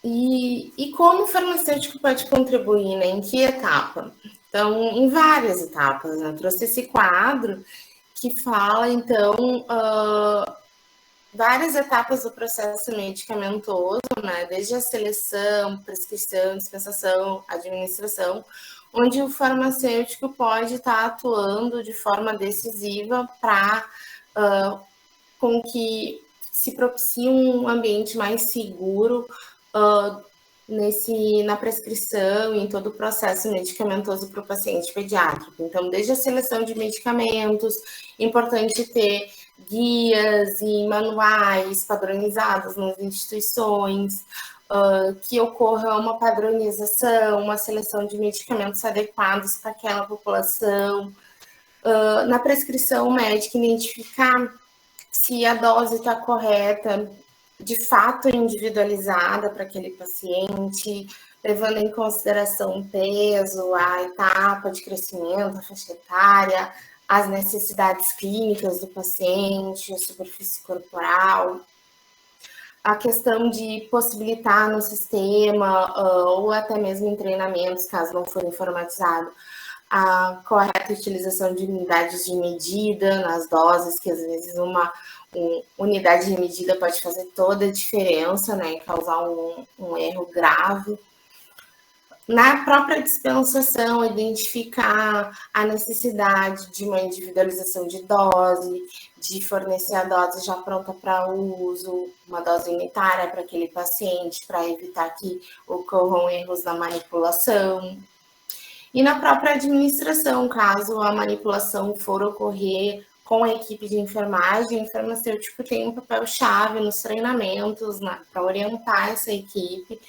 E como o farmacêutico pode contribuir, né? Em que etapa? Então, em várias etapas, né? Eu trouxe esse quadro que fala, então, várias etapas do processo medicamentoso, né? Desde a seleção, prescrição, dispensação, administração, onde o farmacêutico pode estar atuando de forma decisiva para com que se propicie um ambiente mais seguro na prescrição e em todo o processo medicamentoso para o paciente pediátrico. Então, desde a seleção de medicamentos, importante ter guias e manuais padronizados nas instituições, que ocorra uma padronização, uma seleção de medicamentos adequados para aquela população. Na prescrição médica, identificar se a dose está correta, de fato individualizada para aquele paciente, levando em consideração o peso, a etapa de crescimento, a faixa etária, as necessidades clínicas do paciente, a superfície corporal, a questão de possibilitar no sistema ou até mesmo em treinamentos, caso não for informatizado, a correta utilização de unidades de medida nas doses, que às vezes uma unidade de medida pode fazer toda a diferença, né, e causar um erro grave. Na própria dispensação, identificar a necessidade de uma individualização de dose, de fornecer a dose já pronta para uso, uma dose unitária para aquele paciente, para evitar que ocorram erros na manipulação. E na própria administração, caso a manipulação for ocorrer com a equipe de enfermagem, o farmacêutico tem um papel-chave nos treinamentos, para orientar essa equipe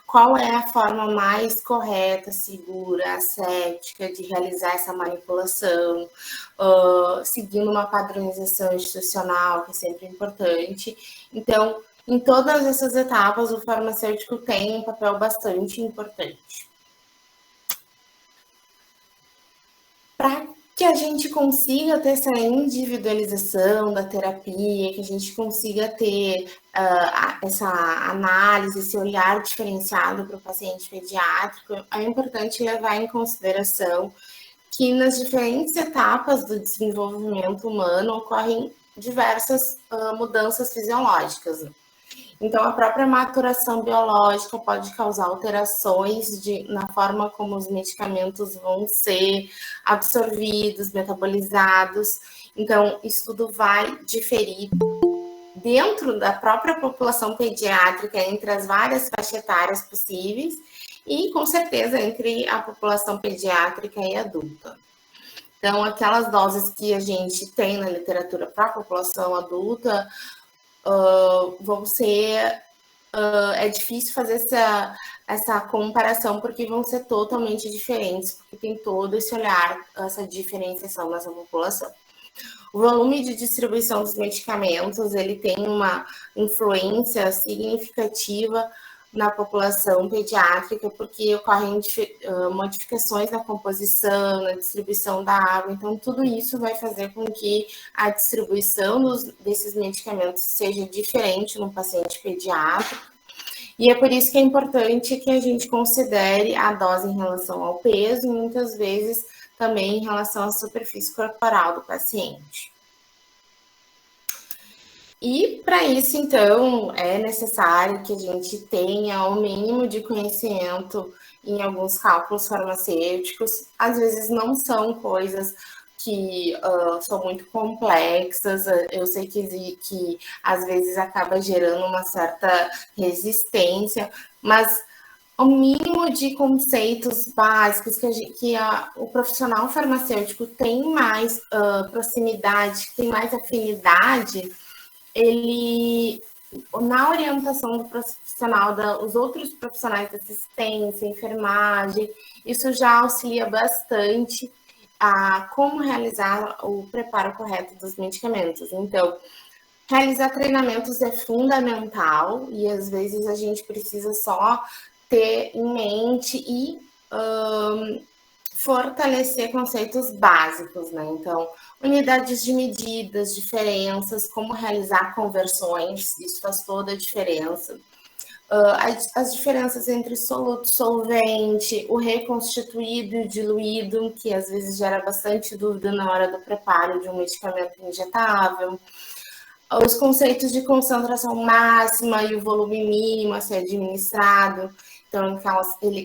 qual é a forma mais correta, segura, ascética de realizar essa manipulação, seguindo uma padronização institucional, que é sempre importante. Então, em todas essas etapas, o farmacêutico tem um papel bastante importante. Para que a gente consiga ter essa individualização da terapia, que a gente consiga ter essa análise, esse olhar diferenciado para o paciente pediátrico, é importante levar em consideração que nas diferentes etapas do desenvolvimento humano ocorrem diversas mudanças fisiológicas. Então, a própria maturação biológica pode causar alterações na forma como os medicamentos vão ser absorvidos, metabolizados. Então, isso tudo vai diferir dentro da própria população pediátrica, entre as várias faixas etárias possíveis, e, com certeza, entre a população pediátrica e adulta. Então, aquelas doses que a gente tem na literatura para a população adulta, vão ser... é difícil fazer essa comparação, porque vão ser totalmente diferentes, porque tem todo esse olhar, essa diferenciação nessa população. O volume de distribuição dos medicamentos, ele tem uma influência significativa na população pediátrica, porque ocorrem modificações na composição, na distribuição da água. Então, tudo isso vai fazer com que a distribuição desses medicamentos seja diferente no paciente pediátrico. E é por isso que é importante que a gente considere a dose em relação ao peso e muitas vezes também em relação à superfície corporal do paciente. E para isso, então, é necessário que a gente tenha o mínimo de conhecimento em alguns cálculos farmacêuticos. Às vezes não são coisas que são muito complexas. Eu sei que às vezes acaba gerando uma certa resistência, mas o mínimo de conceitos básicos que o profissional farmacêutico tem mais proximidade, tem mais afinidade, ele, na orientação do profissional, os outros profissionais de assistência, enfermagem, isso já auxilia bastante a como realizar o preparo correto dos medicamentos. Então, realizar treinamentos é fundamental e às vezes a gente precisa só ter em mente e fortalecer conceitos básicos, né? Então, unidades de medidas, diferenças, como realizar conversões, isso faz toda a diferença. as diferenças entre soluto, solvente, o reconstituído e o diluído, que às vezes gera bastante dúvida na hora do preparo de um medicamento injetável, os conceitos de concentração máxima e o volume mínimo a ser administrado. Então,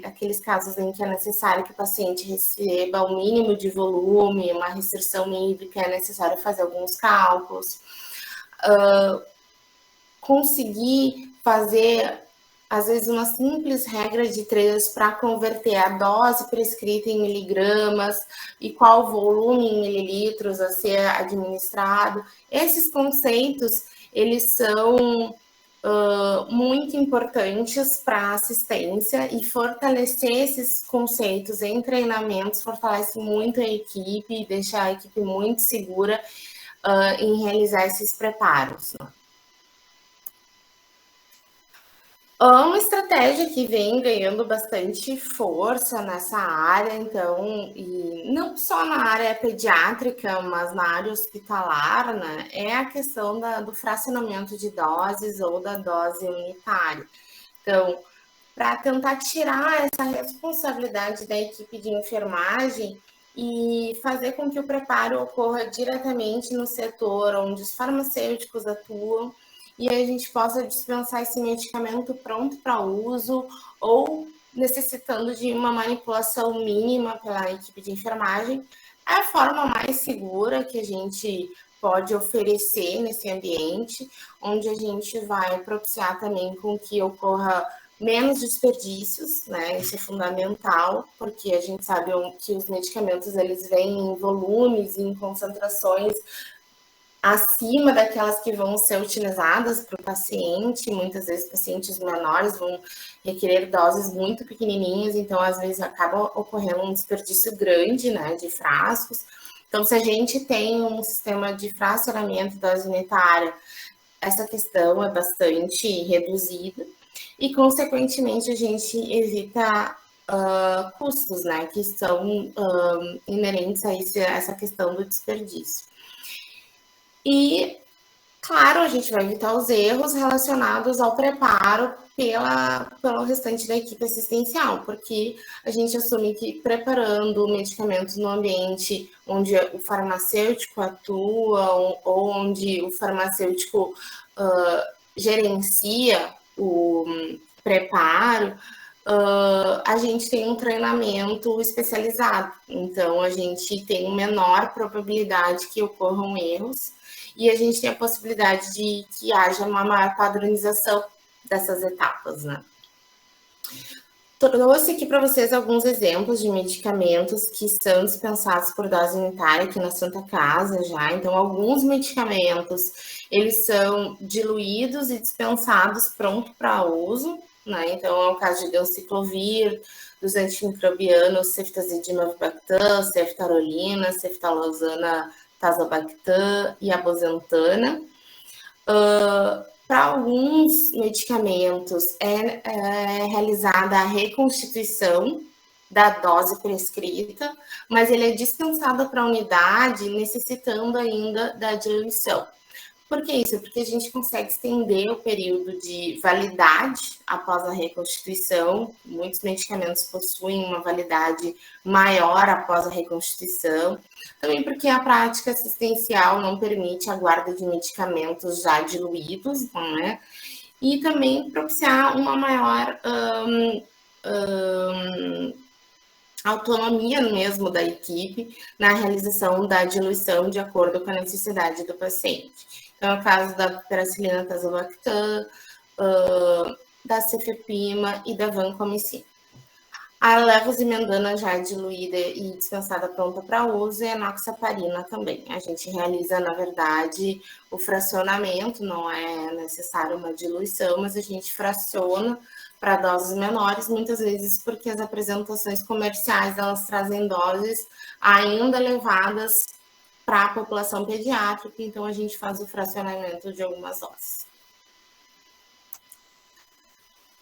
aqueles casos em que é necessário que o paciente receba o mínimo de volume, uma restrição hídrica, é necessário fazer alguns cálculos. Conseguir fazer, às vezes, uma simples regra de 3 para converter a dose prescrita em miligramas e qual volume em mililitros a ser administrado. Esses conceitos, eles são muito importantes para a assistência, e fortalecer esses conceitos em treinamentos fortalece muito a equipe e deixa a equipe muito segura em realizar esses preparos. Uma estratégia que vem ganhando bastante força nessa área, então, e não só na área pediátrica, mas na área hospitalar, né, é a questão do fracionamento de doses ou da dose unitária. Então, para tentar tirar essa responsabilidade da equipe de enfermagem e fazer com que o preparo ocorra diretamente no setor onde os farmacêuticos atuam, e a gente possa dispensar esse medicamento pronto para uso ou necessitando de uma manipulação mínima pela equipe de enfermagem, é a forma mais segura que a gente pode oferecer nesse ambiente, onde a gente vai propiciar também com que ocorra menos desperdícios, né? Isso é fundamental, porque a gente sabe que os medicamentos eles vêm em volumes e em concentrações acima daquelas que vão ser utilizadas para o paciente. Muitas vezes pacientes menores vão requerer doses muito pequenininhas, então às vezes acaba ocorrendo um desperdício grande, né, de frascos. Então, se a gente tem um sistema de fracionamento da dose unitária, essa questão é bastante reduzida e, consequentemente, a gente evita custos, né, que são inerentes a essa questão do desperdício. E, claro, a gente vai evitar os erros relacionados ao preparo pelo restante da equipe assistencial, porque a gente assume que preparando medicamentos no ambiente onde o farmacêutico atua ou onde o farmacêutico gerencia o preparo, a gente tem um treinamento especializado. Então, a gente tem menor probabilidade que ocorram erros, e a gente tem a possibilidade de que haja uma maior padronização dessas etapas, né? Trouxe aqui para vocês alguns exemplos de medicamentos que são dispensados por dose unitária aqui na Santa Casa já. Então, alguns medicamentos, eles são diluídos e dispensados pronto para uso, né? Então, é o caso de Ganciclovir, dos antimicrobianos, ceftazidima avibactam, ceftarolina, ceftalozana, tazobactam e abozantana. Para alguns medicamentos é realizada a reconstituição da dose prescrita, mas ele é dispensado para a unidade, necessitando ainda da diluição. Por que isso? Porque a gente consegue estender o período de validade após a reconstituição. Muitos medicamentos possuem uma validade maior após a reconstituição. Também porque a prática assistencial não permite a guarda de medicamentos já diluídos, né? E também propiciar uma maior autonomia mesmo da equipe na realização da diluição de acordo com a necessidade do paciente. Então, é o caso da peracilina tazobactam, da cefepima e da vancomicina. A levosimendana já é diluída e dispensada pronta para uso, e a enoxaparina também. A gente realiza, na verdade, o fracionamento, não é necessário uma diluição, mas a gente fraciona para doses menores, muitas vezes porque as apresentações comerciais, elas trazem doses ainda elevadas para a população pediátrica, então a gente faz o fracionamento de algumas doses.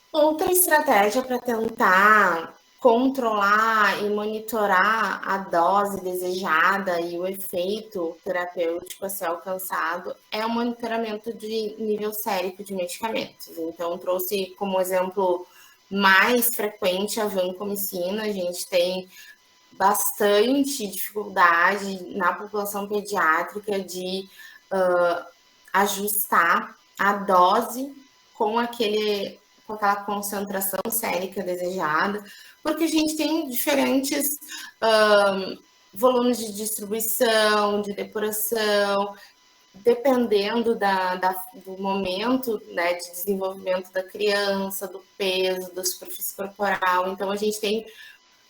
Outra estratégia para tentar controlar e monitorar a dose desejada e o efeito terapêutico a ser alcançado é o monitoramento de nível sérico de medicamentos. Então, trouxe como exemplo mais frequente a vancomicina. A gente tem bastante dificuldade na população pediátrica de ajustar a dose com aquela concentração sérica desejada, porque a gente tem diferentes volumes de distribuição, de depuração, dependendo do momento, né, de desenvolvimento da criança, do peso, da superfície corporal. Então, a gente tem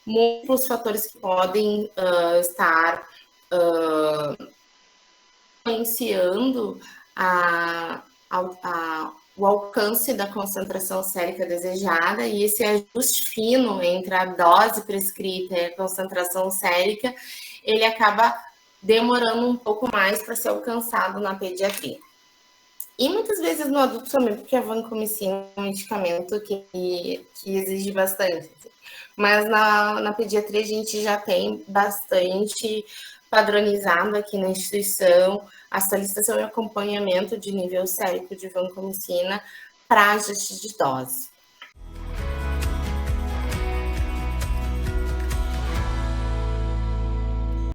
múltiplos fatores que podem estar influenciando o alcance da concentração sérica desejada, e esse ajuste fino entre a dose prescrita e a concentração sérica, ele acaba demorando um pouco mais para ser alcançado na pediatria. E muitas vezes no adulto também, porque a vancomicina é um medicamento que exige bastante. Mas na pediatria a gente já tem bastante padronizado aqui na instituição a solicitação e acompanhamento de nível sérico de vancomicina para ajuste de dose.